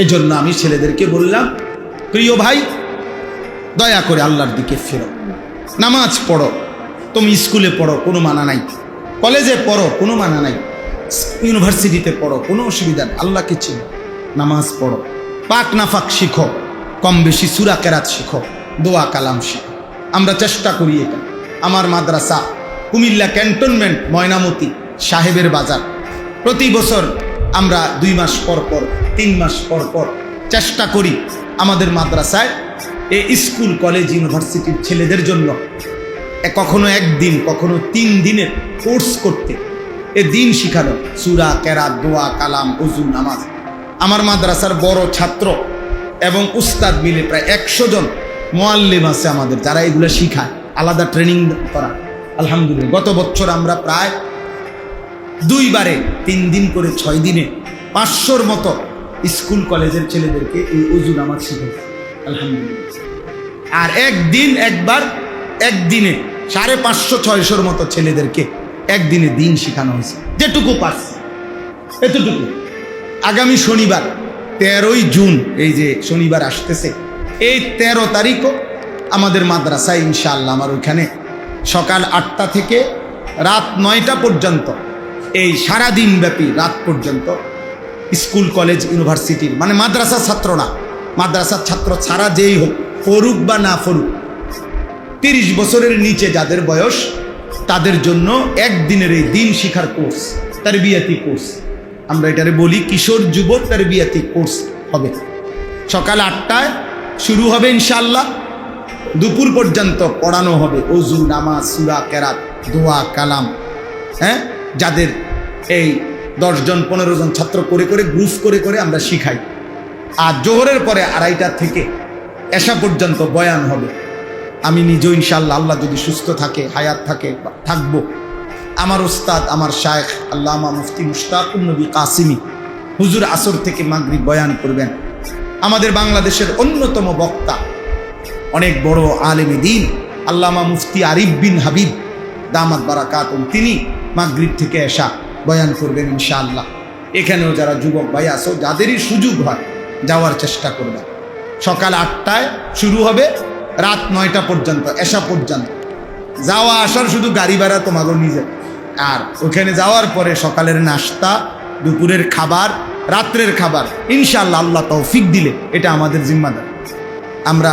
এজন্য আমি ছেলেদেরকে বললাম, প্রিয় ভাই, দয়া করে আল্লাহর দিকে ফেরো, নামাজ পড়ো। তুমি স্কুলে পড়ো, কোনো মানা নাই, কলেজে পড়ো, কোনো মানা নাই, ইউনিভার্সিটিতে পড়ো, কোনো অসুবিধা নেই, আল্লাহকে চিনো, নামাজ পড়ো, পাক নাফাক শিখো, কম বেশি সূরা কেরাত শিখো, দোয়া কালাম শিখো। আমরা চেষ্টা করি এটা। আমার মাদ্রাসা কুমিল্লা ক্যান্টনমেন্ট ময়নামতি সাহেবের বাজার, প্রতি বছর আমরা 2 মাস পর পর 3 মাস পর পর চেষ্টা করি আমাদের মাদ্রাসায় এই স্কুল কলেজ ইউনিভার্সিটির ছেলেদের জন্য কখনো 1 দিন কখনো 3 দিনের কোর্স করতে, এ দিন শিখানো, সূরা কেরাত, দোয়া কালাম, ওযু, নামাজ। আমার মাদ্রাসার বড় ছাত্র এবং উস্তাদ মিলে প্রায় 100 জন মুআল্লিম আছে আমাদের, যারা এগুলো শিখায়, আলাদা ট্রেনিং করা। আলহামদুলিল্লাহ, গত বছর আমরা প্রায় 2 বারে 3 দিন করে 6 দিনে 500-র মতো স্কুল কলেজের ছেলেদেরকে এই ওযু নামাজ শিখাই। আলহামদুলিল্লাহ। আর একদিনে 550-600-র মতো ছেলেদেরকে একদিনে দিন শেখানো হয়েছে, যেটুকু পারছে এতটুকু। আগামী শনিবার 13ই জুন, এই যে শনিবার আসতেছে, এই 13 তারিখও আমাদের মাদ্রাসায় ইনশাআল্লাহ, আমার ওইখানে সকাল 8টা থেকে রাত 9টা পর্যন্ত, এই সারাদিন ব্যাপী রাত পর্যন্ত স্কুল কলেজ ইউনিভার্সিটির, মানে মাদ্রাসার ছাত্র না, মাদ্রাসার ছাত্র ছাড়া যেই হোক, ফরুক বা না ফরুক, 30 বছরের নিচে যাদের বয়স, তাদের জন্য একদিনের এই দিন শিখার কোর্স, তারবিয়াতি কোর্স, আমরা এটারে বলি কিশোর যুব তারবিয়াতি কোর্স হবে। সকাল 8টায় শুরু হবে ইনশাআল্লাহ, দুপুর পর্যন্ত পড়ানো হবে ওযু, নামাজ, সূরা কেরাত, দোয়া কালাম। হ্যাঁ, যাদের এই 10 জন 15 জন ছাত্র করে করে গ্রুপ করে করে আমরা শিখাই। আর জোহরের পরে 2:30টা থেকে এশা পর্যন্ত বয়ান হবে। আমি নিজেও ইনশাআল্লাহ, আল্লাহ যদি সুস্থ থাকে, হায়াত থাকে, থাকবো, আমার উস্তাদ, আমার শায়েখ আল্লামা মুফতি মুশতাকুন নবী কাসিমি হুজুর আসর থেকে মাগরিব বয়ান করবেন। আমাদের বাংলাদেশের অন্যতম বক্তা, অনেক বড় আলেমে দ্বীন আল্লামা মুফতি আরিফ বিন হাবিব দামাত বারাকাতুম, তিনি মাগরিব থেকে এশা বয়ান করবেন ইনশাআল্লাহ। এখানেও যারা যুবক ভাই আছো, যাদেরই সুযোগ হয়, যাওয়ার চেষ্টা করবেন। সকাল 8টায় শুরু হবে, রাত 9টা পর্যন্ত, এশা পর্যন্ত। যাওয়া আসার শুধু গাড়ি ভাড়া তোমাকে নিজে, আর ওখানে যাওয়ার পরে সকালের নাস্তা, দুপুরের খাবার, রাত্রের খাবার ইনশাআল্লাহ আল্লাহ তৌফিক দিলে এটা আমাদের জিম্মাদার, আমরা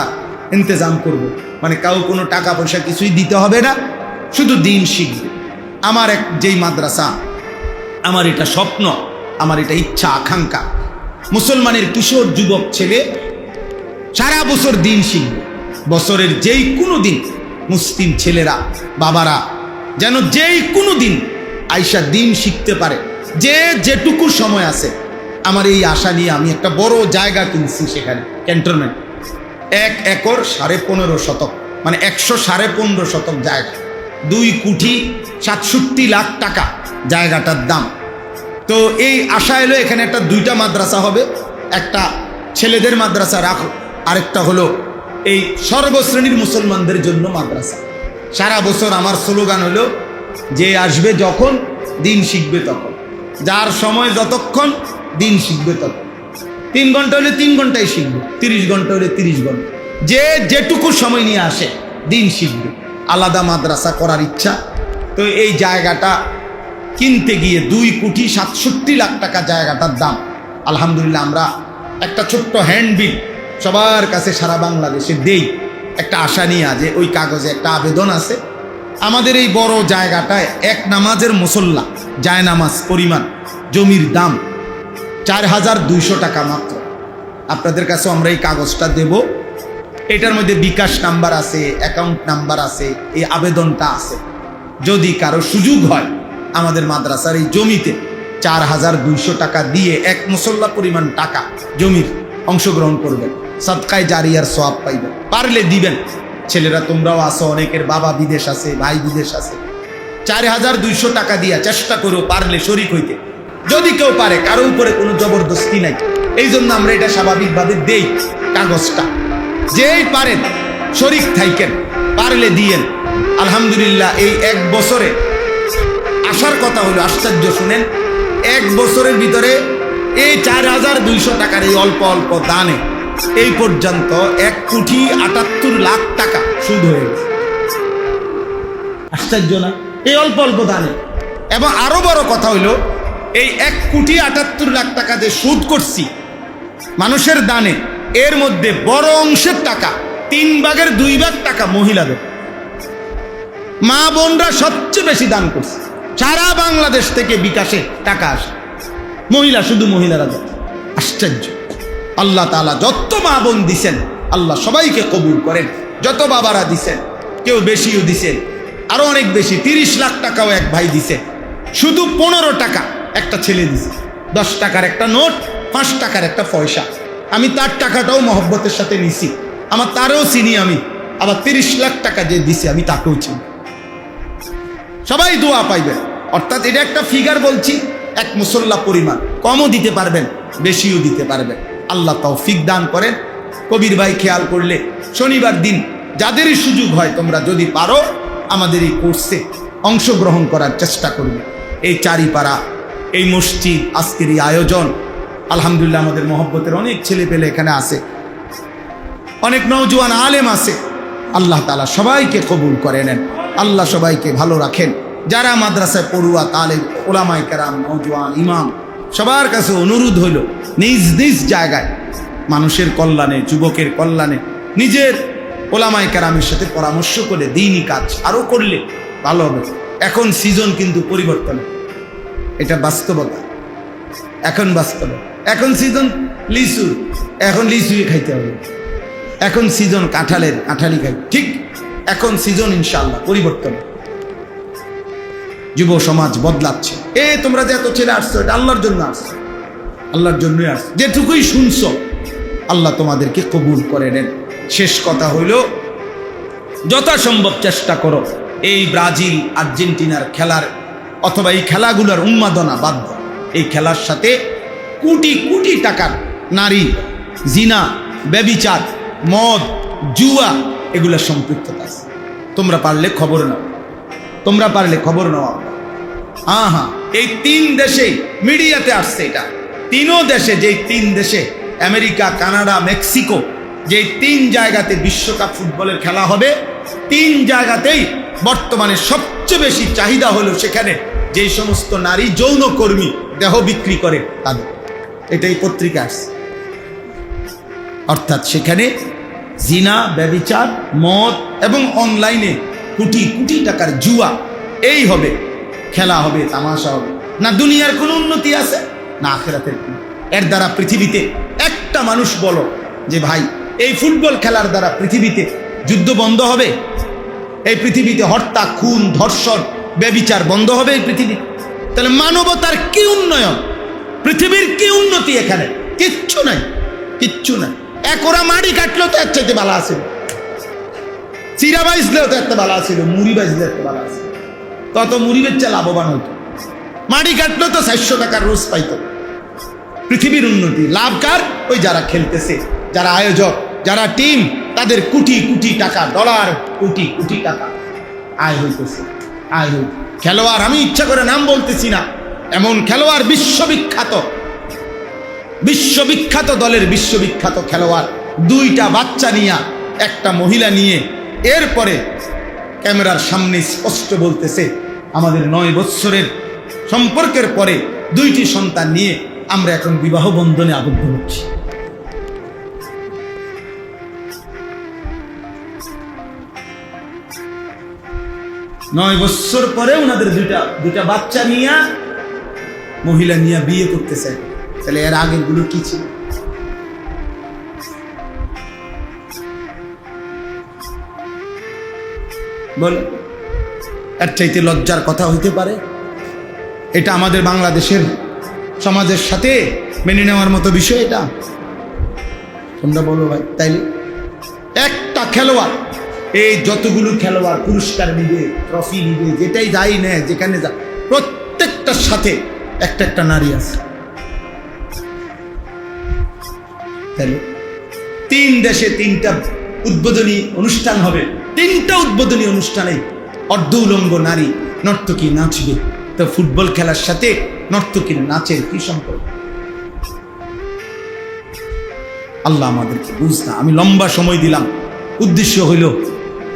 ইন্তজাম করব। মানে কাউ কোনো টাকা পয়সা কিছুই দিতে হবে না, শুধু দিন শিখবে। আমার যেই মাদ্রাসা, আমার এটা স্বপ্ন, আমার এটা ইচ্ছা আকাঙ্ক্ষা, মুসলমানের কিশোর যুবক ছেলে সারা বছর দিন শিখবে। বছরের যেই কোনো দিন মুসলিম ছেলেরা, বাবারা যেন যেই কোনো দিন আইসা দিন শিখতে পারে, যে যেটুকু সময় আছে। আমার এই আশা নিয়ে আমি একটা বড় জায়গা কিনছি সেখানে, ক্যান্টনমেন্ট, 1 একর 15.5 শতক, মানে 115.5 শতক জায়গা, 2,67 লাখ টাকা জায়গাটার দাম। তো এই আশা এলো, এখানে একটা 2টা মাদ্রাসা হবে, একটা ছেলেদের মাদ্রাসা রাখো, আরেকটা হলো এই সর্বশ্রেণীর মুসলমানদের জন্য মাদ্রাসা। সারা বছর আমার স্লোগান হলো, যে আসবে যখন দিন শিখবে তখন, যার সময় যতক্ষণ দিন শিখবে তখন। 3 ঘন্টা হলে 3 ঘন্টাই শিখবে, 30 ঘন্টা হলে 30 ঘন্টা, যে যেটুকু সময় নিয়ে আসে দিন শিখবে। আলাদা মাদ্রাসা করার ইচ্ছা। তো এই জায়গাটা কিনতে গিয়ে 2,67 লাখ টাকা জায়গাটার দাম। আলহামদুলিল্লাহ, আমরা একটা ছোট্ট হ্যান্ডবিল সবার কাছে সারা বাংলাদেশে দেই, একটা আশা নিয়ে। যে ওই কাগজে একটা আবেদন আছে, আমাদের এই বড় জায়গাটায় 1 নামাজের মুসল্লা জায় নামাজ পরিমাণ জমির দাম 4,200 টাকা মাত্র। আপনাদের কাছে আমরা এই কাগজটা দেব, এটার মধ্যে বিকাশ নাম্বার আছে, অ্যাকাউন্ট নাম্বার আছে, এই আবেদনটা আছে। যদি কারো সুযোগ হয় আমাদের মাদ্রাসার এই জমিতে 4,200 টাকা দিয়ে 1 মুসল্লা পরিমাণ টাকা জমির অংশগ্রহণ করবেন, সাদকায়ে জারিয়ার সওয়াব পাইবেন। পারলে দিবেন। ছেলেরা তোমরাও আসো, অনেকের বাবা বিদেশ আছে, ভাই বিদেশ আছে। 4,200 টাকা দিয়া চেষ্টা করো পারলে শরীক হইতে, যদি কেউ পারে, কারো উপরে কোনো জবরদস্তি নাই। এই জন্য আমরা এটা স্বাভাবিকভাবে দেই কাগজটা। যেই পারেন শরীক থাইকেন, পারলে দিয়েন। আলহামদুলিল্লাহ, এই 1 বছরে আসার কথা হলো, আশ্চর্য শুনেন, 1 বছরের ভিতরে এই 4,200 টাকার এই অল্প অল্প দানে এই পর্যন্ত 1,78,00,000 টাকা সুদ হয়ে গেছে। আশ্চর্য না? এই অল্প অল্প দানে। এবং আরো বড় কথা হইলো, এই 1,78,00,000 টাকা যে সুদ করছি মানুষের দানে, এর মধ্যে বড় অংশের টাকা 3/2 টাকা মহিলাদের। মা বোনরা সবচেয়ে বেশি দান করছে। সারা বাংলাদেশ থেকে বিকাশে টাকা আসে, মহিলা, শুধু মহিলারা দেয়। আশ্চর্য! আল্লাহ তাআলা যত মা বোন দিছেন আল্লাহ সবাইকে কবুল করেন। যত বাবারা দিছেন, কেউ বেশিও দিছেন, আরো অনেক বেশি, 30 লাখ টাকাও এক ভাই দিছে। শুধু 15 টাকা একটা ছেলে দিছে, 10 টাকার একটা নোট, 5 টাকার একটা পয়সা। আমি তার টাকাটাও মহব্বতের সাথে নিছি, আমার তারও চিনি আমি। আবার 30 লাখ টাকা যে দিছে আমি তাকেও চিনি। সবাই দোয়া পাইবেন। অর্থাৎ এটা একটা ফিগার বলছি, এক মুসল্লা পরিমাণ। কমও দিতে পারবেন, বেশিও দিতে পারবেন। আল্লাহ তৌফিক দান করেন। কবির ভাই খেয়াল করলে শনিবার দিন যাদেরই সুযোগ হয়, তোমরা যদি পারো আমাদের এই কোর্সে অংশগ্রহণ করার চেষ্টা করবে। এই চারিপাড়া, এই মসজিদ, আজকের এই আয়োজন, আলহামদুলিল্লাহ আমাদের মহব্বতের অনেক ছেলে পেলে এখানে আছে, অনেক নওজোয়ান আলেম আছে। আল্লাহ তাআলা সবাইকে কবুল করে নেন, আল্লাহ সবাইকে ভালো রাখেন। যারা মাদ্রাসায় পড়ুয়া, তালেব, ওলামায়ে কেরাম, নওজোয়ান, ইমাম, সবার কাছে অনুরোধ হইল নিজ নিজ জায়গায় মানুষের কল্যাণে, যুবকের কল্যাণে নিজের ওলামায়ে কেরামের সাথে পরামর্শ করে দ্বীনি কাজ আরো করলে ভালো হবে। এখন সিজন কিন্তু পরিবর্তন, এটা বাস্তবতা। এখন বাস্তব, এখন সিজন লিচুর, এখন লিচুই খাইতে হবে। এখন সিজন কাঁঠালের, কাঁঠালি খাই। ঠিক এখন সিজন ইনশাআল্লাহ পরিবর্তন। যুব সমাজ বদলাচ্ছে। তোমরা যে এত ছেলে আসছো, এটা আল্লাহর জন্য আসছো, আল্লাহর জন্যই আসছো। যেটুকুই শুনছো আল্লাহ তোমাদেরকে কবুল করে নেন। শেষ কথা হইল, যথাসম্ভব চেষ্টা করো এই ব্রাজিল আর্জেন্টিনার খেলার অথবা এই খেলাগুলোর উন্মাদনা বাদ দাও। এই খেলার সাথে কোটি কোটি টাকার নারী, জিনা, ব্যভিচার, মদ, জুয়া, এগুলা সম্পৃক্ততা আছে। তোমরা পারলে খবর নাও, তোমরা পারলে খবর নাও। হ্যাঁ, এই 3 দেশে মিডিয়াতে আসছে এটা। 3 দেশে, যেই 3 দেশে আমেরিকা, কানাডা, মেক্সিকো, যে 3 জায়গাতে বিশ্বকাপ ফুটবলের খেলা হবে, 3 জায়গাতেই বর্তমানে সবচেয়ে বেশি চাহিদা হলো সেখানে যেই সমস্ত নারী যৌনকর্মী দেহ বিক্রি করে তাদের। এটাই পত্রিকা আসছে। অর্থাৎ সেখানে জিনা, ব্যভিচার, মদ এবং অনলাইনে কোটি কোটি টাকার জুয়া, এই হবে, খেলা হবে, তামাশা হবে। না দুনিয়ার কোনো উন্নতি আছে, না আখিরাতের। এর দ্বারা পৃথিবীতে একটা মানুষ বলো যে ভাই এই ফুটবল খেলার দ্বারা পৃথিবীতে যুদ্ধ বন্ধ হবে? এই পৃথিবীতে হত্যা, খুন, ধর্ষণ, ব্যভিচার বন্ধ হবে এই পৃথিবী? তাহলে মানবতার কি উন্নয়ন, পৃথিবীর কি উন্নতি? এখানে কিচ্ছু নাই, কিচ্ছু নাই। ওরা মাড়ি কাটলেও তো এর চাইতে ভালো আছিল, চিরা বাইজলেও তো একটা ভালো আছিল, মুড়ি বাইজলে একটা ভালো আছিল। তত মুড়ি বেচে লাভবান হইতো, মাড়ি কাটলেও তো 400 টাকার রোজ পাইতো। পৃথিবীর উন্নতি লাভ কার? ওই যারা খেলতেছে, যারা আয়োজক, যারা টিম, তাদের কোটি কোটি টাকা, ডলার, কোটি কোটি টাকা আয় হইতেছে, আয় হইতে। খেলোয়াড়, আমি ইচ্ছা করে নাম বলতেছি না, এমন খেলোয়াড় বিশ্ববিখ্যাত, বিশ্ববিখ্যাত দলের বিশ্ববিখ্যাত খেলোয়াড়, 2টা বাচ্চা নিয়ে, একটা মহিলা নিয়ে, এরপরে ক্যামেরার সামনে স্পষ্ট বলতেছে আমাদের 9 বৎসরের সম্পর্কের পরে 2টি সন্তান নিয়ে আমরা এখন বিবাহ বন্ধনে আবদ্ধ হচ্ছি। নয় বছর পরে ওনাদের দুটা বাচ্চা নিয়ে, মহিলা নিয়ে বিয়ে করতেছে। তাহলে এর আগের গুলো কি ছিল? বল, এর চাইতে লজ্জার কথা হইতে পারে? এটা আমাদের বাংলাদেশের সমাজের সাথে মেনে নেওয়ার মতো বিষয় এটা? তোমরা বলো ভাই। তাইলে একটা খেলোয়াড়, এই যতগুলো খেলোয়াড় পুরস্কার নিবে, ট্রফি নিবে, যেটাই যাই নেয়, যেখানে যা, প্রত্যেকটার সাথে একটা একটা নারী আছে। তাহলে 3 দেশে 3টা উদ্বোধনী অনুষ্ঠান হবে, 3টা উদ্বোধনী অনুষ্ঠানে অর্ধ উলঙ্গ নারী নর্তকী নাচবে। তো ফুটবল খেলার সাথে নর্তকীর নাচের কি সম্পর্ক? আল্লাহ আমাদেরকে বুঝনা। আমি লম্বা সময় দিলাম, উদ্দেশ্য হইল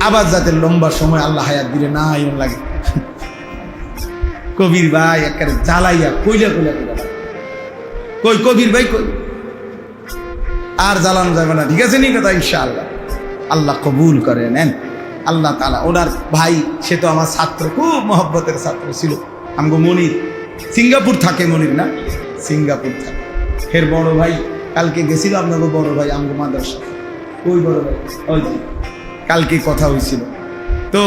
আবার যাতে লম্বা সময় আল্লাহ হায়াত দিলে না এমন লাগে। কবির ভাই একেবারে জ্বালাইয়া কইলা কইলা কইলা কই কবির ভাই কই আর জ্বালানো যাবে না, ঠিক আছে নি কথা? ইনশাআল্লাহ আল্লাহ কবুল করে নেন। আল্লাহ তাআলা ওনার ভাই, সে তো আমার ছাত্র, খুব মহব্বতের ছাত্র ছিল। আমগো মনির সিঙ্গাপুর থাকে, মনির না সিঙ্গাপুর থাকে। এর বড় ভাই কালকে গেছিল, আপনাকে বড় ভাই আমগো মাদ্রাসা, ওই বড় ভাই ওই কালকে কথা হয়েছিল। তো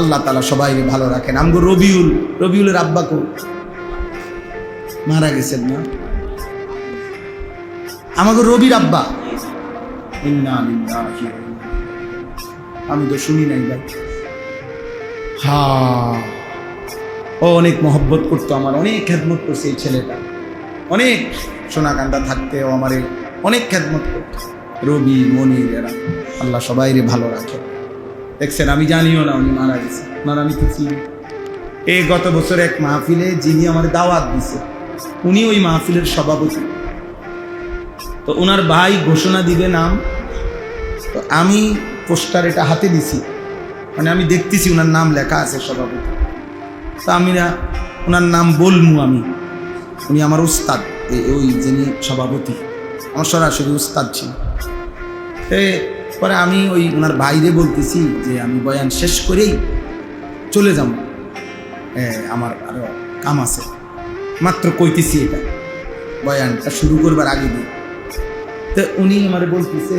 আল্লাহ তাআলা সবাইকে ভালো রাখেন। আমগো রবিউলের আব্বা কো মারা গেছেন না, আমাকে রবির আব্বা। আমি তো শুনি নাই ভাই। হ্যাঁ, ও অনেক মহব্বত করতো আমার, অনেক খেদমত করছে এই ছেলেটা, অনেক সোনাকান্দা থাকতে ও আমার অনেক খেদমত করতো। রবি, মনির এরা আল্লাহ সবাইরে ভালো রাখে। দেখছেন, আমি জানিও না উনি মারা গেছে, ওনার আমি তো চিনি। এই গত বছর এক মাহফিলে যিনি আমার দাওয়াত দিছে, উনি ওই মাহফিলের সভাপতি। তো ওনার ভাই ঘোষণা দিবে নাম, তো আমি পোস্টার এটা হাতে দিছি, মানে আমি দেখতেছি ওনার নাম লেখা আছে সভাপতি। তো আমি না ওনার নাম বলমু, আমি উনি আমার উস্তাদ, ওই যিনি সভাপতি আমার সরাসরি উস্তাদ ছিল। পরে আমি ওই ওনার ভাইরে বলতেছি যে আমি বয়ান শেষ করেই চলে যাব, আমার আরো কাম আছে, মাত্র কইতেছি এটা বয়ানটা শুরু করবার আগে দিয়ে। তো উনি আমারে বলতেছে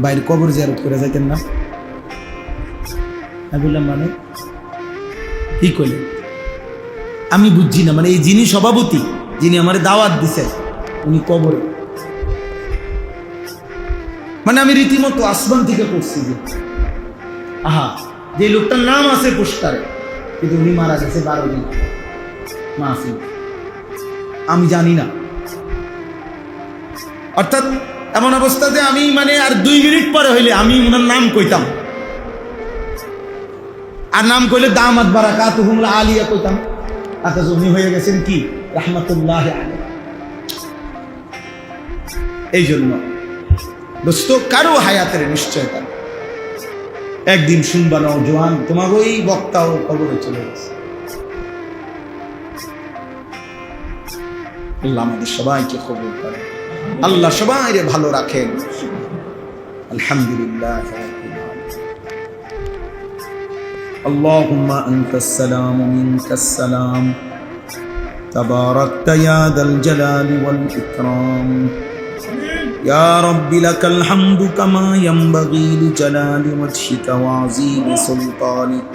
বাইরে কবর জিয়ারত করে যাইতেন না। আমি বললাম মানে কি কইলেন? আমি বুঝছি না, মানে এই যিনি সভাপতি, যিনি আমার দাওয়াত দিছে, উনি কবরে। মানে আমি রীতিমতো আসমান থেকে পড়ছি যে আহা, যে লোকটার নাম আছে পোস্টারে, কিন্তু উনি মারা গেছে 12 দিন মাহফিল, আমি জানি না। অর্থাৎ এমন অবস্থাতে আমি মানে আর 2 মিনিট পরে হইলে আমি ওনার নাম কইতাম, আর নাম কইলে দামাত বারাকাতুহুম আলিয়া কইতাম, অথচ উনি হয়ে গেছেন কি রাহমাতুল্লাহ আলাইহি। এই জন্য দোস্ত, কারো হায়াতের নিশ্চয়তা একদিন শুনবা না জোয়ান তোমার ওই বক্তাও কবরে চলে গেছে। আল্লাহ আমাদের সবাইকে কবুল করে, আল্লাহ সবাইকে ভালো রাখেন। আলহামদুলিল্লাহ। আল্লাহুম্মা আনতাস সালামু মিনকাস সালাম তাবারাকতা ইয়া যাল জালালি ওয়াল ইকরাম। يا رب لك الحمد كما ينبغي لجلال وجهك وعظيم سلطانك،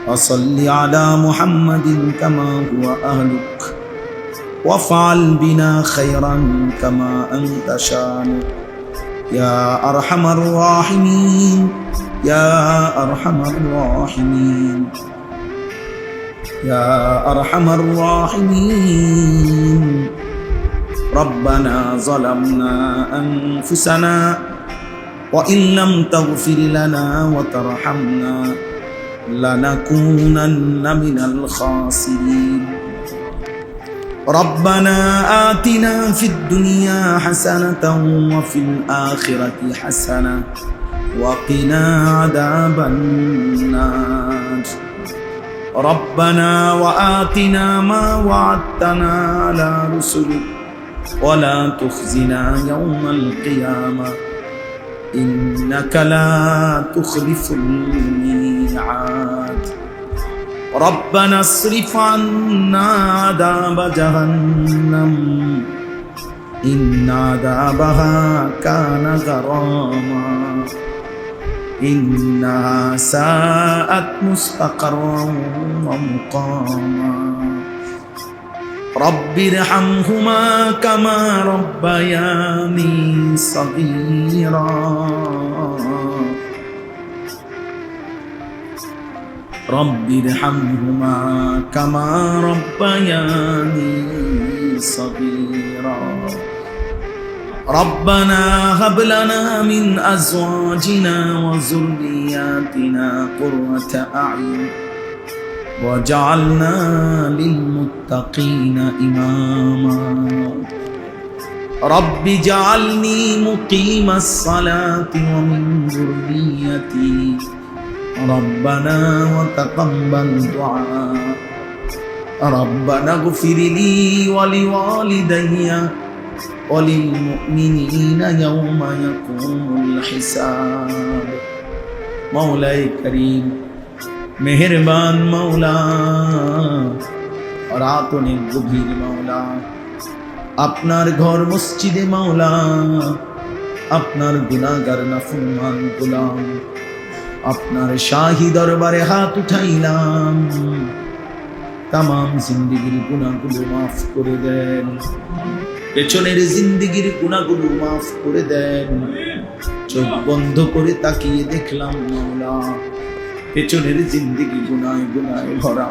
وصل على محمد كما هو أهلك، وافعل بنا خيرا كما أنت شانك، يا أرحم الراحمين يا أرحم الراحمين يا أرحم الراحمين. ربنا ظلمنا أنفسنا وإن لم تغفر لنا وترحمنا لنكونن من الخاسرين. ربنا آتنا في الدنيا حسنة وفي الآخرة حسنة وقنا عذاب النار. ربنا وآتنا ما وعدتنا على رسلك ولا تخزنا يوم القيامة إنك لا تخلف الميعاد. ربنا اصرف عنا عذاب جهنم إن عذابها كان غراما إنها ساءت مستقرا ومقاما. رب ارحمهما كما ربياني صغيرا. رب ارحمهما كما ربياني صغيرا. ربنا هب لنا من أزواجنا وذرياتنا قرة أعين وجعلنا للمتقين إماما. রব্বি জাআলনি মুকিমাস সালাতি ওয়া মিন যুররিয়্যাতি রব্বানা ওয়া তাকাব্বাল দুআ রব্বানা ইগফিরলি ওয়া লিওয়ালিদাইয়া ওয়া লিল মুমিনিনা ইয়াওমা ইয়াকুমুল হিসাব। মওলাই করিম, মেহেরবান মওলা, রাত অনেক গভীর মওলা, আপনার ঘর মসজিদে মওলা, আপনার গুনাহগার নাফরমান গোলাম আপনার শাহী দরবারে হাত উঠাইলাম। তামাম জিন্দেগির গুনাহগুলো মাফ করে দেন, পেছনের জিন্দেগির গুনাহগুলো মাফ করে দেন। চোখ বন্ধ করে তাকিয়ে দেখলাম মওলা, পেছনের জিন্দেগি গুনায় গুনায় ভরা।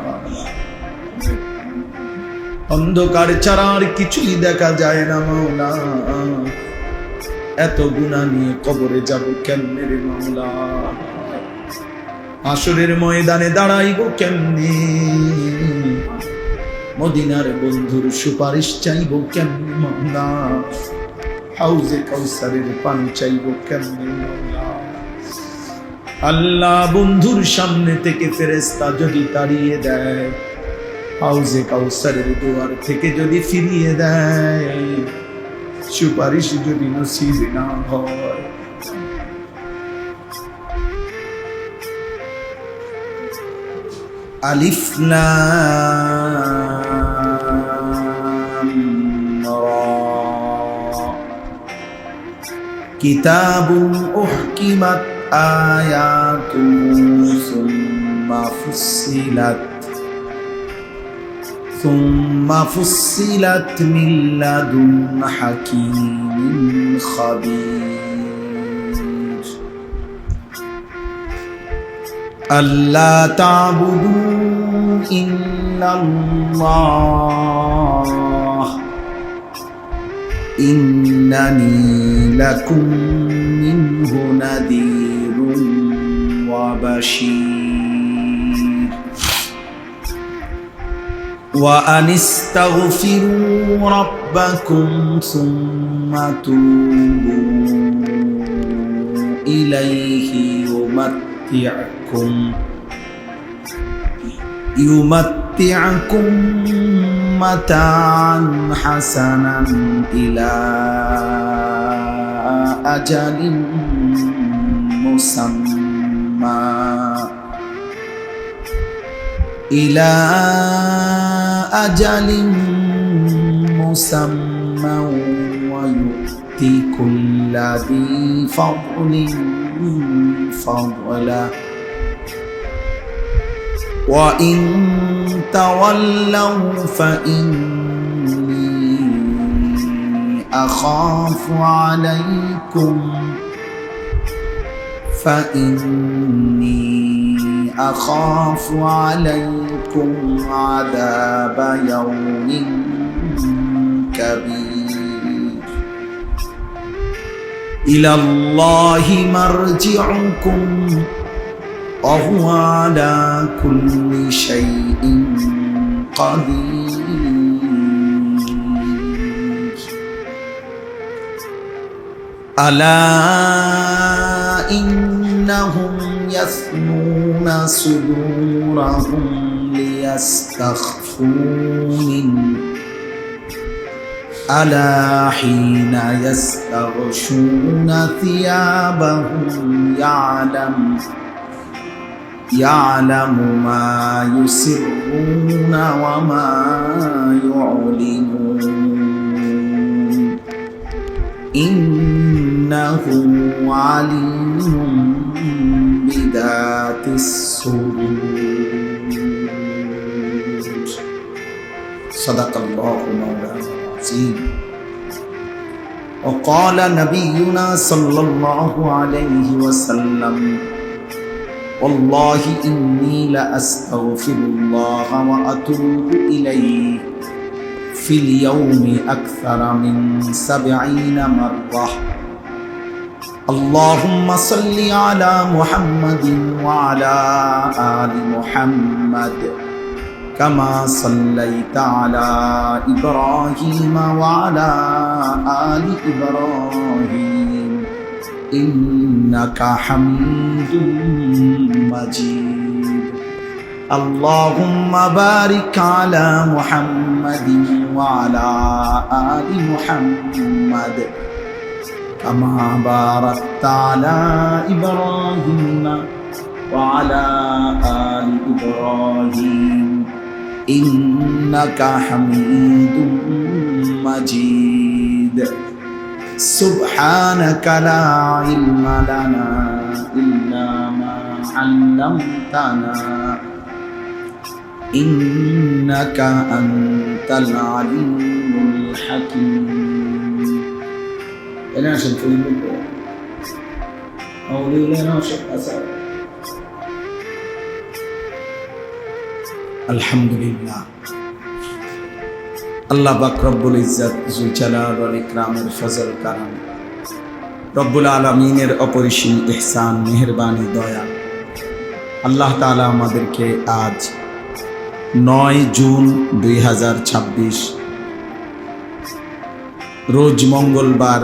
অন্ধকার ছাড়া আর কিছুই দেখা যায় না মওলা। এত গুনাহ নিয়ে কবরে যাব কেমনে রে মওলা? হাসরের ময়দানে দাঁড়াইব কেমনে? মদিনার বন্ধুর সুপারিশ চাইব কেমনে মওলা? হাউজে কাউসারের পানি চাইব কেমনে মওলা? আল্লাহ বন্ধুর সামনে থেকে ফেরেশতা যদি তাড়িয়ে দেয়, হাউজে কাউসারের দুয়ার থেকে যদি ফিরিয়ে দেয়, সুপারিশ যদি নসিব না হয়, আলিফ লাম রা কিতাবুন উহকিমাত আয়াতুহু সুম্মা ফুসসিলাত মিন লাদুন হাকীমিন খাবীর। আল্লা তা'বুদু ইল্লাল্লাহ ইন্নানি লাকুম মিনহু নাযীরুন ওয়া বাশীর। ওয়া আনিস্তাগফিরু রাব্বাকুম সুম্মা তুবু ইলাইহি يمتعكم متاعا حسنا إلى أجل مسمى ويؤتي كل ذي فضل فضلا وإن تولوا فإني أخاف عليكم عذاب يوم كبير إلى الله مرجعكم وهو على كل شيء قدير ألا إنهم يثنون صدورهم ليستخفوا منه ألا حين يستغشون ثيابهم يعلم ما يسرون وما يعلنون إنه عليم بذات الصدور صدق الله مولانا العظيم وقال نبينا صلى الله عليه وسلم والله إني لأستغفر الله وأتوب إليه في اليوم أكثر من 70 مرة اللهم صل على محمد وعلى آل محمد كما صليت على إبراهيم وعلى آل إبراهيم إنك حميد مجيد اللهم بارك على محمد وعلى آل محمد كما باركت على إبراهيم وعلى آل إبراهيم إنك حميد مجيد سبحانك لا علم لنا إلا ما علمتنا إنك أنت العليم الحكيم. أنا شفت لكم أولي لنا شفت أسأل আলহামদুলিল্লাহ আল্লাহ পাক রব্বুল ইজ্জত যুল জালাল ওয়াল ইকরামের ফজল কারম রব্বুল আলামিনের অপরিসীম ইহসান মেহেরবানি দয়া আল্লাহ তাআলা আমাদেরকে আজ 9 জুন 2026 রোজ মঙ্গলবার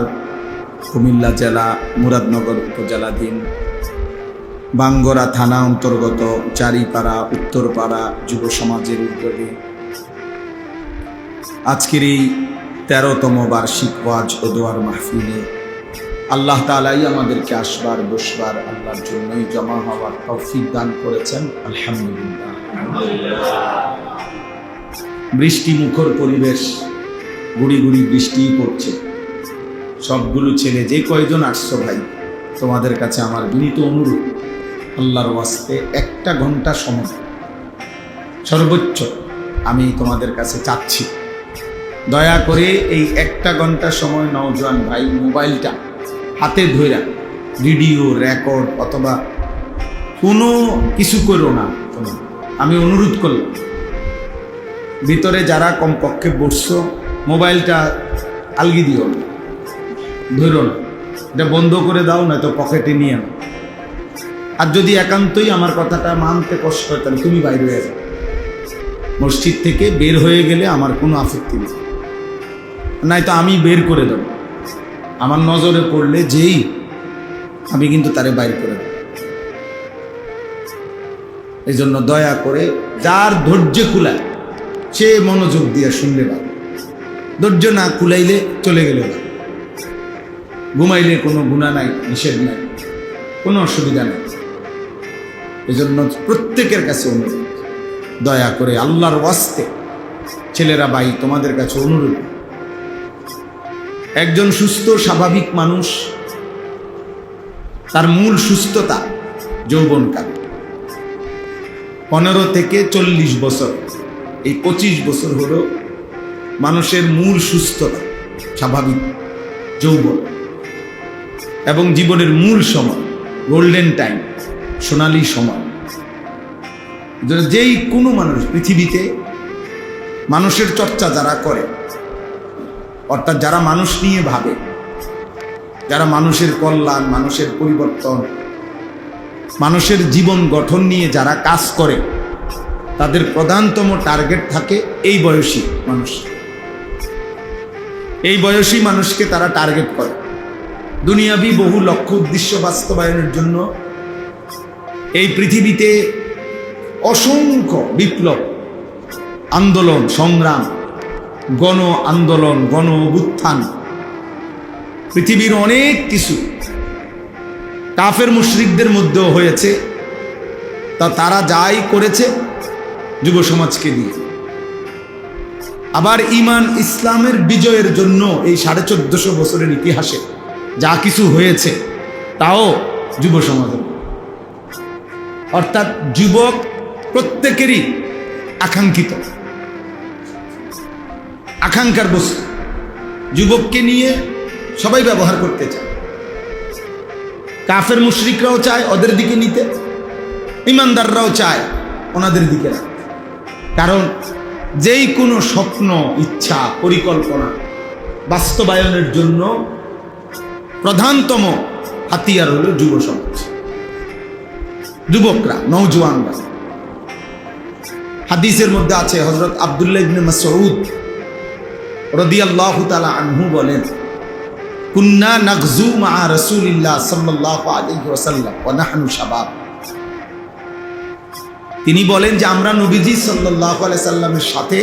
কুমিল্লা জেলা মুরাদনগর উপজেলাধীন বাঙ্গরা থানা অন্তর্গত চারিপাড়া উত্তরপাড়া যুব সমাজের উদ্যোগে আজকের এই 13তম বার্ষিক ওয়াজ ও দোয়ার মাহফিলে আল্লাহ তাআলাই আমাদেরকে আসবার বসবার আল্লাহর জন্যই জমা হওয়ার তৌফিক দান করেছেন আলহামদুলিল্লাহ। বৃষ্টি মুখর পরিবেশ, গুড়ি গুড়ি বৃষ্টি পড়ছে। সবগুলো ছেলে যে কয়জন আসছো ভাই, তোমাদের কাছে আমার বিনীত অনুরোধ, আল্লাহর ওয়াস্তে 1 ঘন্টা সময় সর্বোচ্চ আমি তোমাদের কাছে চাচ্ছি, দয়া করে এই 1 ঘন্টা সময় নওজোয়ান ভাই মোবাইলটা হাতে ধরে ভিডিও রেকর্ড অথবা কোনো কিছু করো না। আমি অনুরোধ করলাম, ভিতরে যারা কমপক্ষে বসছো মোবাইলটা আলগি দিও না, ধরো না, এটা বন্ধ করে দাও, নয়তো পকেটে নিয়ে নাও। আর যদি একান্তই আমার কথাটা মানতে কষ্ট হয় তাহলে তুমি বাইরে হয়ে যাও। মসজিদ থেকে বের হয়ে গেলে আমার কোনো আপত্তি নেই, নয়তো আমি বের করে দেব। আমার নজরে পড়লে যেই আমি কিন্তু তারে বাইর করে দেব। এই জন্য দয়া করে যার ধৈর্য কুলায় সে মনোযোগ দিয়ে শুনলে পাবে, ধৈর্য না কুলাইলে চলে গেলে পাবে। ঘুমাইলে কোনো গুনাহ নাই, নিষেধ নাই, কোনো অসুবিধা নেই। এই জন্য প্রত্যেকের কাছে অনুরোধ, দয়া করে আল্লাহর ওয়াস্তে ছেলেরা ভাই তোমাদের কাছে অনুরোধ, একজন সুস্থ স্বাভাবিক মানুষ তার মূল সুস্থতা যৌবনকাল 15 থেকে 40 বছর, এই 25 বছর হলো মানুষের মূল সুস্থতা, স্বাভাবিক যৌবন এবং জীবনের মূল সময়, গোল্ডেন টাইম, সোনালী সময়। যেই কোনো মানুষ পৃথিবীতে মানুষের চর্চা যারা করে, অর্থাৎ যারা মানুষ নিয়ে ভাবে, যারা মানুষের কল্যাণ, মানুষের পরিবর্তন, মানুষের জীবন গঠন নিয়ে যারা কাজ করে, তাদের প্রধানতম টার্গেট থাকে এই বয়সী মানুষ। এই বয়সী মানুষকে তারা টার্গেট করে দুনিয়াবী বহু লক্ষ্য উদ্দেশ্য বাস্তবায়নের জন্য। এই পৃথিবীতে অসংখ্য বিপ্লব, আন্দোলন, সংগ্রাম, গণ আন্দোলন, গণ অভ্যুত্থান, পৃথিবীর অনেক কিছু কাফের মুশরিকদের মধ্যেও হয়েছে। তা তারা যাই করেছে যুব সমাজকে দিয়ে। আবার ঈমান ইসলামের বিজয়ের জন্য এই 1450 বছরের ইতিহাসে যা কিছু হয়েছে তাও যুব সমাজের, অর্থাৎ যুবক প্রত্যেকেরই আকাঙ্ক্ষিত, আকাঙ্ক্ষার বস্তু। যুবককে নিয়ে সবাই ব্যবহার করতে চায়। কাফের মুশরিকরাও চায় ওদের দিকে নিতে, ইমানদাররাও চায় ওনাদের দিকে রাখতে। কারণ যেই কোনো স্বপ্ন, ইচ্ছা, পরিকল্পনা বাস্তবায়নের জন্য প্রধানতম হাতিয়ার হলো যুব সমাজ, যুবকরা, নওজোয়ানরা। হাদিসের মধ্যে আছে, হযরত আব্দুল্লাহ ইবনে মাসউদ রাদিয়াল্লাহু তাআলা আনহু বলেন, কুন্না নাগজু মা রাসূলিল্লাহ সাল্লাল্লাহু আলাইহি ওয়াসাল্লাম ওয়া নাহনু শাবাব। তিনি বলেন যে আমরা নবীজি সাল্লাল্লাহু আলাইহি সাল্লামের সাথে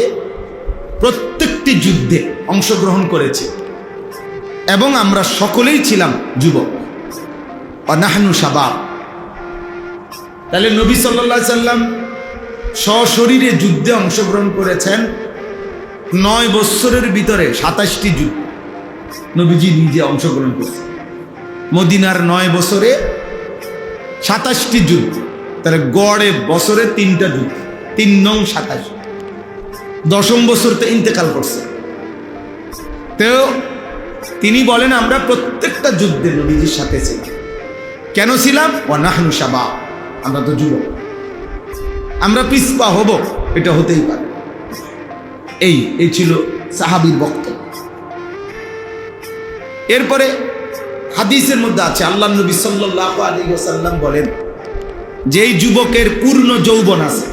প্রত্যেকটি যুদ্ধে অংশগ্রহণ করেছি এবং আমরা সকলেই ছিলাম যুবক। ওয়া নাহনু শাবাব, তাহলে নবী সাল্লাল্লাহু আলাইহি সাল্লাম সশরীরে যুদ্ধে অংশগ্রহণ করেছেন 9 বছরের ভিতরে 27টি যুদ্ধ নবীজি নিজে অংশগ্রহণ করেছেন। মদিনার 9 বছরে 27টি যুদ্ধ, তাহলে গড়ে বছরে 3টা যুদ্ধ, 3 নং 27। 10ম বছর তো ইন্তেকাল করছে। তো তিনি বলেন আমরা প্রত্যেকটা যুদ্ধে নবীজির সাথে ছিলাম। কেন ছিলাম? ওয়া নাহনু শাবাব, আমরা তো যুবক, আমরা পিছপা হব এটা হতেই পারে। এই ছিল সাহাবীর বক্তব্য। এরপরে হাদিসের মধ্যে আছে, আল্লাহ নবী সাল্লাল্লাহু আলাইহি ওয়াসাল্লাম বলেন, যেই যুবকের পূর্ণ যৌবন আছে,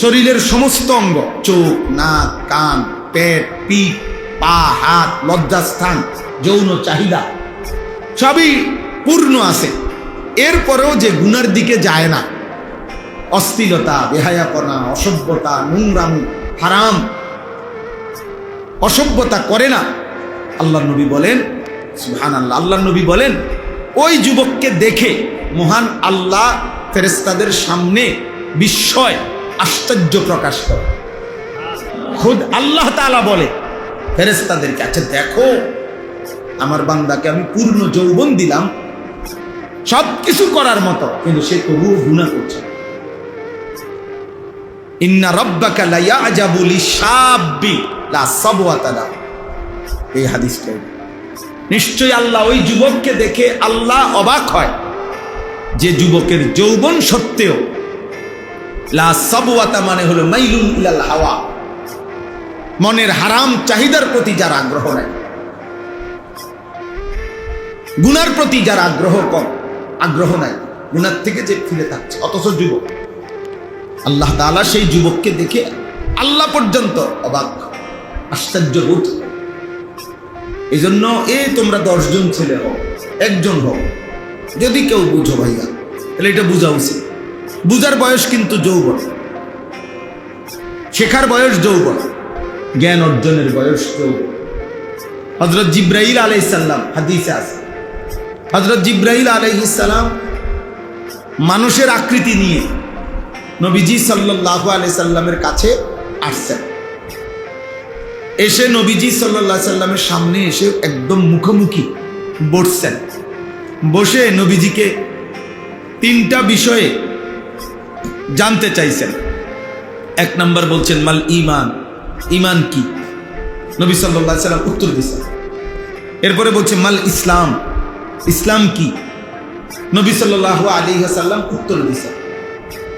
শরীরের সমস্ত অঙ্গ, চোখ, নাক, কান, পেট, পিঠ, পা, হাত, লজ্জাস্থান, যৌন চাহিদা সবই পূর্ণ আছে, এরপরেও যে গুনার দিকে যায় না, অশ্লীলতা, বেহায়াপনা, অসভ্যতা, নোংরামি, হারাম, অসভ্যতা করে না, আল্লাহ নবী বলেন, সুবহানাল্লাহ, আল্লাহ নবী বলেন ওই যুবককে দেখে মহান আল্লাহ ফেরেশতাদের সামনে বিস্ময় আশ্চর্য প্রকাশ করে। খুদ আল্লাহ তাআলা বলে ফেরেশতাদেরকে, আচ্ছা দেখো আমার বান্দাকে আমি পূর্ণ যৌবন দিলাম সব কিছু করার মতো, কিন্তু সে তবুও গুনাহ করছে। ইন্না রাব্বাকা লা ইয়াজাবু লিশাব্বি লা সাবওয়াতা লাহু, এই হাদিসটা নিশ্চয়ই আল্লাহ ওই যুবককে দেখে আল্লাহ অবাক হয় যে যুবকের যৌবন সত্ত্বেও, লা সাবওয়াতা মানে হলো মাইলুন ইলাল হাওয়া, মনের হারাম চাহিদার প্রতি যার আগ্রহ নাই, গুনার প্রতি যার আগ্রহ নাই, গুনার থেকে যে ফিরে থাকছে, অথচ যুবক। আল্লাহ তাআলা সেই যুবককে দেখে আল্লাহ পর্যন্ত অবাক, আশ্চর্য বোধ। এই জন্য তোমরা 10 জন ছেলে হও, 1 জন হও, যদি কেউ বুঝো ভাইয়া, তাহলে এটা বুঝা উচিত। বুঝার বয়স কিন্তু যৌবন, শেখার বয়স যৌবন, জ্ঞান অর্জনের বয়স যৌবন। হযরত জিবরাইল আলাইহিস সালাম, হাদিসে আছে, হযরত জিবরাইল আলাইহিস সালাম মানুষের আকৃতি নিয়ে নবীজি সাল্লাল্লাহু আলাইহি সাল্লামের কাছে আসছেন। এসে নবীজি সাল্লাল্লাহু আলাইহি সাল্লামের সামনে এসে একদম মুখোমুখি বসছেন। বসে নবীজিকে 3টা বিষয়ে জানতে চাইছেন। 1 নম্বর বলছেন মাল ঈমান, ঈমান কি? নবী সাল্লাল্লাহু আলাইহি সাল্লাম উত্তর দিয়েছেন। এরপরে বলছে মাল ইসলাম, ইসলাম কি? নবী সাল্লাল্লাহু আলাইহি ওয়াসাল্লাম উত্তর দিয়েছেন।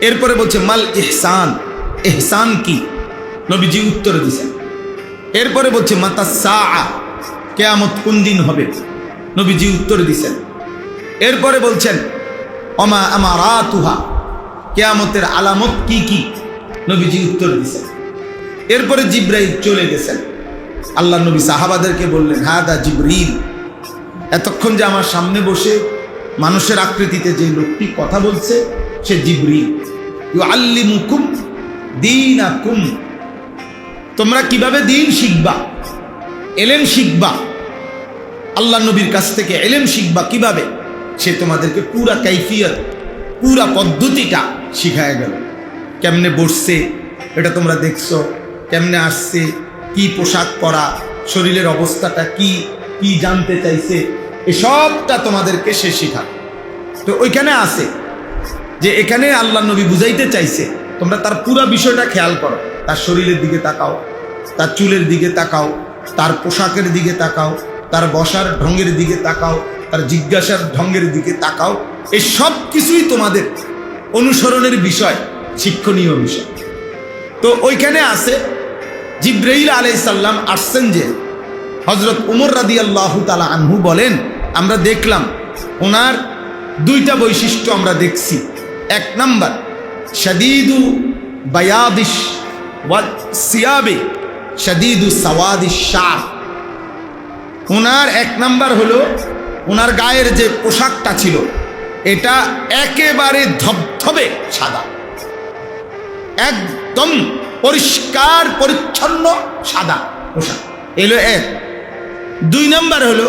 এরপরে বলছে মাল ইহসান, ইহসান কি? নবীজি উত্তর দিয়েছেন। এরপরে বলছে মাতা সাআ, কিয়ামত কোন দিন হবে? নবীজি উত্তর দিয়েছেন। এরপরে বলছেন ওমা আমারাতুহা, কিয়ামতের আলামত কি কি? নবীজি উত্তর দিয়েছেন। এরপরে জিবরাইল চলে গেছেন। আল্লাহ নবী সাহাবাদেরকে বললেন, হাদা জিবরিল, এতক্ষণ যে আমার সামনে বসে মানুষের আকৃতিতে যে লোকটি কথা বলছে সে জিবরিল। ইউআল্লিমুকুম দীনাকুম, তোমরা কিভাবে দ্বীন শিখবা, ইলম শিখবা, আল্লাহ নবীর কাছ থেকে ইলম শিখবা কিভাবে, সে তোমাদেরকে পুরা কাইফিয়ত, পুরা পদ্ধতিটা শিখায় গেল। কেমনে বসছে এটা তোমরা দেখছো, কেমনে আসছে, কি পোশাক পরা, শরীরের অবস্থাটা কি কি জানতে চাইছে, এসবটা তোমাদেরকে সে শিখায়। তো ওইখানে আছে যে এখানে আল্লাহ নবী বুঝাইতে চাইছে তোমরা তার পুরা বিষয়টা খেয়াল করো, তার শরীরের দিকে তাকাও, তার চুলের দিকে তাকাও, তার পোশাকের দিকে তাকাও, তার বসার ঢঙ্গের দিকে তাকাও, তার জিজ্ঞাসার ঢঙ্গের দিকে তাকাও। এই সব কিছুই তোমাদের অনুসরণের বিষয়, শিক্ষণীয় বিষয়। তো ওইখানে আছে জিবরাইল আলাইহিস সালাম আসছেন যে হযরত উমর রাদিয়াল্লাহু তাআলা আনহু বলেন, আমরা দেখলাম ওনার 2টা বৈশিষ্ট্য আমরা দেখছি। 1 নাম্বার শাদীদু বায়াদিশ ওয়াল সিয়াবে শাদীদু সাওয়াদিশ শার। ওনার এক নাম্বার হলো ওনার গায়ের যে পোশাকটা ছিল এটা একেবারে ধবধবে সাদা, একদম পরিষ্কার পরিচ্ছন্ন সাদা পোশাক, এলো এক। দুই নাম্বার হলো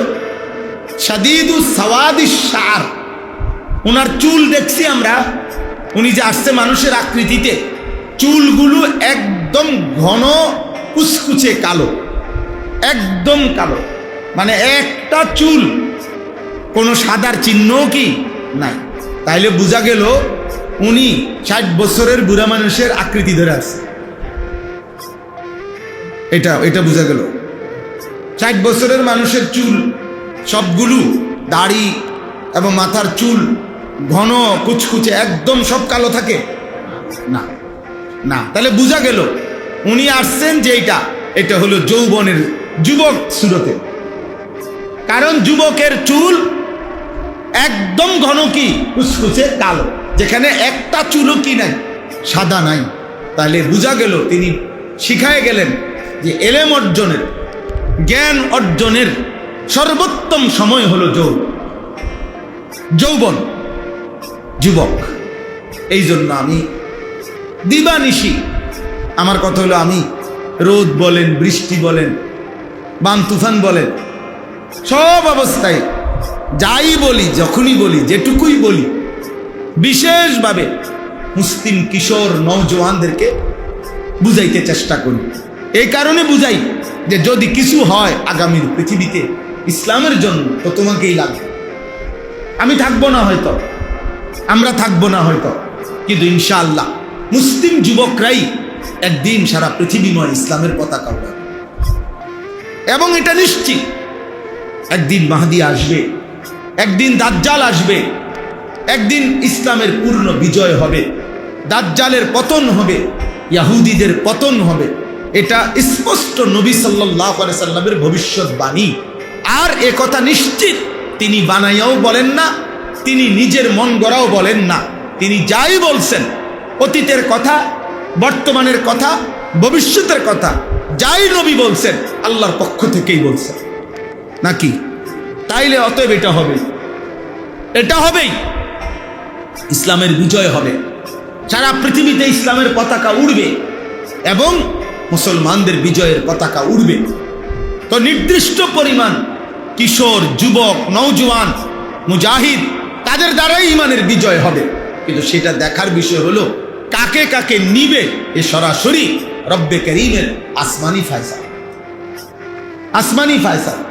শাদীদু সাওয়াদিশ শার। ওনার চুল দেখছি আমরা, উনি যে আসছে মানুষের আকৃতিতে, চুলগুলো একদম ঘন কুচকুচে কালো, একদম কালো, মানে একটা চুল কোনো সাদার চিহ্ন কি নাই। তাইলে বোঝা গেল উনি 60 বছরের বুড়া মানুষের আকৃতি ধরে আছে। এটা বোঝা গেল। 60 বছরের মানুষের চুল সবগুলো, দাড়ি এবং মাথার চুল ঘন কুচকুচে একদম সব কালো থাকে না, না। তাহলে বোঝা গেল উনি আসছেন যে এটা হলো যৌবনের যুবক সুরতে। কারণ যুবকের চুল একদম ঘন কি কুচকুচে কালো, যেখানে একটা চুলও কি নাই, সাদা নাই। তাহলে বোঝা গেল তিনি শিখায় গেলেন যে এলেম অর্জনের, জ্ঞান অর্জনের সর্বোত্তম সময় হলো যৌবন, যুবক। এই জন্য আমি দিবানিশি, আমার কথা হলো আমি রোদ বলেন, বৃষ্টি বলেন, বান তুফান বলেন, সব অবস্থায় যাই বলি, যখনই বলি, যেটুকুই বলি, বিশেষভাবে মুসলিম কিশোর নওজওয়ানদেরকে বুঝাইতে চেষ্টা করি। এই কারণে বুঝাই যে যদি কিছু হয় আগামীর পৃথিবীতে ইসলামের জন্য, তো তোমাকেই লাগবে। আমি থাকবো না হয়তো, আমরা থাকবো না হয়তো, কিন্তু ইনশাআল্লাহ মুসলিম যুবকরাই একদিন সারা পৃথিবীময় ইসলামের পতাকা উড়াবে। এবং এটা নিশ্চিত একদিন মাহদী আসবে, একদিন দাজ্জাল আসবে, একদিন ইসলামের পূর্ণ বিজয় হবে, দাজ্জালের পতন হবে, ইহুদিদের পতন হবে। এটা স্পষ্ট নবী সাল্লাল্লাহু আলাইহি সাল্লামের ভবিষ্যৎবাণী। আর এ কথা নিশ্চিত তিনি বানাইয়াও বলেন না, তিনি নিজের মন গড়াও বলেন না। তিনি যাই বলছেন, অতীতের কথা, বর্তমানের কথা, ভবিষ্যতের কথা, যাই নবী বলছেন আল্লাহর পক্ষ থেকেই বলছেন নাকি? তাইলে অতএব এটা হবেই, ইসলামের বিজয় হবে, সারা পৃথিবীতে ইসলামের পতাকা উড়বে এবং মুসলমানদের বিজয়ের পতাকা উড়বে। তো নির্দিষ্ট পরিমাণ কিশোর, যুবক, নওজওয়ান, মুজাহিদ, তাদের দ্বারাই ইমানের বিজয় হবে। কিন্তু সেটা দেখার বিষয় হলো কাকে কাকে নিবে, এ সরাসরি রব্বে করিমের আসমানি ফায়সালা।